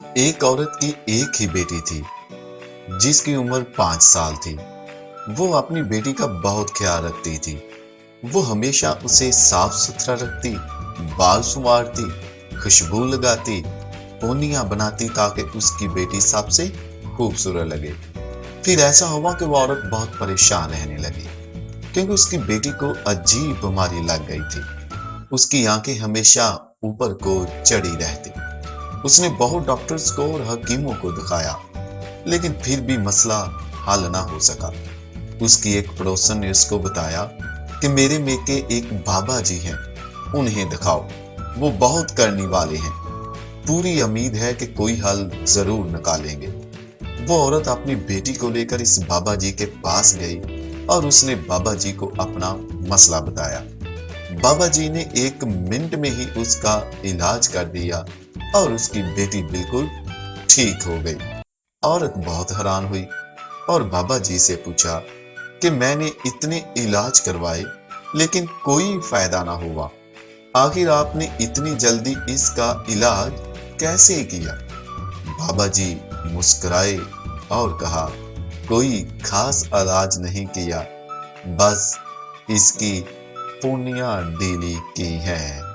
एक औरत की एक ही बेटी थी जिसकी उम्र 5 साल थी। वो अपनी बेटी का बहुत ख्याल रखती थी। वो हमेशा उसे साफ सुथरा रखती, बाल संवारती, खुशबू लगाती, पोनियां बनाती ताकि उसकी बेटी सबसे खूबसूरत लगे। फिर ऐसा हुआ कि वो औरत बहुत परेशान रहने लगी क्योंकि उसकी बेटी को अजीब बीमारी लग गई थी। उसकी आंखें हमेशा ऊपर को चढ़ी रहती। उसने बहुत डॉक्टर्स को और हकीमों को दिखाया, लेकिन फिर भी मसला हल ना हो सका। उसकी एक पड़ोसन ने उसको बताया कि मेरे मेके एक बाबा जी हैं, उन्हें दिखाओ, वो बहुत करने वाले हैं। पूरी उम्मीद है कि कोई हल जरूर निकालेंगे। वो औरत अपनी बेटी को लेकर इस बाबा जी के पास गई और उसने बाबा जी को अपना मसला बताया। बाबा जी ने 1 मिनट में ही उसका इलाज कर दिया और उसकी बेटी बिल्कुल ठीक हो गई। औरत बहुत हैरान हुई और बाबा जी से पूछा कि मैंने इतने इलाज करवाए लेकिन कोई फायदा ना हुआ। आखिर आपने इतनी जल्दी इसका इलाज कैसे किया? बाबा जी मुस्कुराए और कहा, कोई खास इलाज नहीं किया, बस इसकी पुण्य डेली की है।